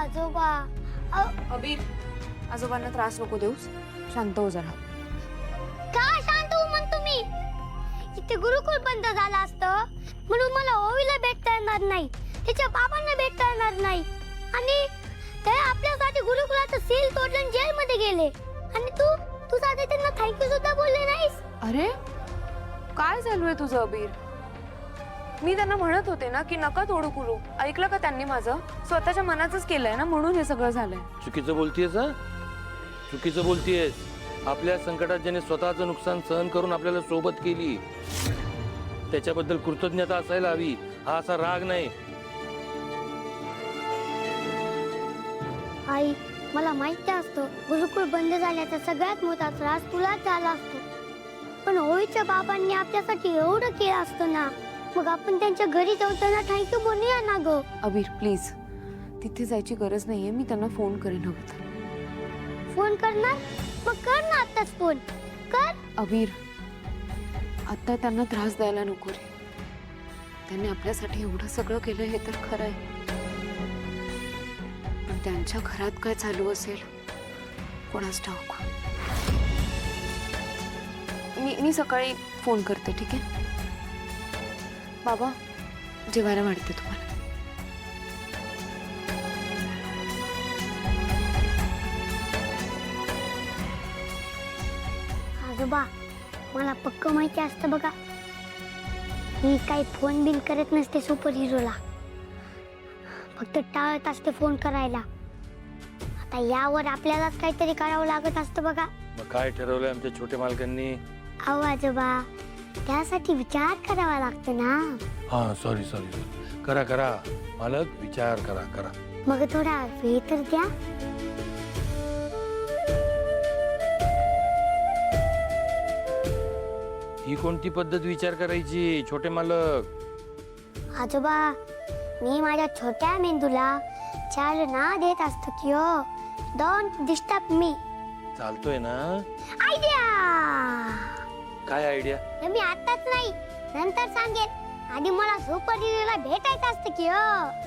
आजोबा अबीर, आजोबांना त्रास नको देऊस, शांत हो जरा. काय शांत हो म्हणतो मी. इथे गुरुकुल बंद झालं असतं म्हणून मला ओवीला भेटता येणार नाही, तिच्या बाबांना भेटता येणार नाही, आणि ते आपल्यासाठी गुरुकुलाचं सील तोडून जेल मध्ये गेले, आणि तू साधे त्यांना थँक्यू सुद्धा बोलले नाहीस. अरे काय चालू आहे तुझं अबीर? मी त्यांना म्हणत होते ना की नका तोडू कुलू. ऐकलं का त्यांनी माझं? स्वतःच्या मनाचंच केलंय ना, म्हणून हे सगळं झालंय. चुकीचं बोलतीयस हा? चुकीचं बोलतीयस. आपल्या संकटात ज्याने स्वतःचं नुकसान सहन करून आपल्याला सोबत केली त्याच्याबद्दल कृतज्ञता असायला हवी. हा असा राग नाही. आई, मला माहिती असतं गुरुकुल बंद झाल्याचा सगळ्यात मोठा त्रास तुलाच झाला असतो, पण ओवीच्या बाबांनी आपल्यासाठी एवढं केलं असतं ना, मग आपण त्यांच्या घरी जाऊन त्यांना थँक्यू म्हणूया ना ग. अबीर प्लीज, तिथे जायची गरज नाहीये. मी त्यांना फोन करेन हवं तर. फोन करणार? मग कर ना आताच फोन कर. अबीर, आता त्यांना त्रास द्यायला नको रे. त्यांनी आपल्यासाठी एवढं सगळं केलं हे तर खरं आहे, पण त्यांच्या घरात काय चालू असेल कोणाच ठाऊक. मी सकाळी फोन करते, ठीक आहे? बाबा, जेवायला वाढते तुम्हाला. आजोबा, मला पक्क माहिती असतं बघा, मी काही फोन बिल करत नसते सुपर हिरोला, फक्त टाळत असते फोन करायला. आता यावर आपल्यालाच काहीतरी करावं लागत असतं बघा. मग काय ठरवलंय आमच्या छोट्या मालकांनी? अहो आजोबा, त्यासाठी विचार करावा लागतो ना. हा सॉरी करा करा मालक, विचार करा. मग थोडा वेळ तर द्या. ही कोणती पद्धत विचार करायची छोटे मालक? आजोबा, मी माझ्या छोट्या मेंदूला चालना देत असतो की हो, डोंट डिस्टर्ब मी. चालतोय ना? आयडिया. काय आयडिया? मी आताच नाही, नंतर सांगेन. आधी मला सुपर हिरोला भेटायचं असतं की हो.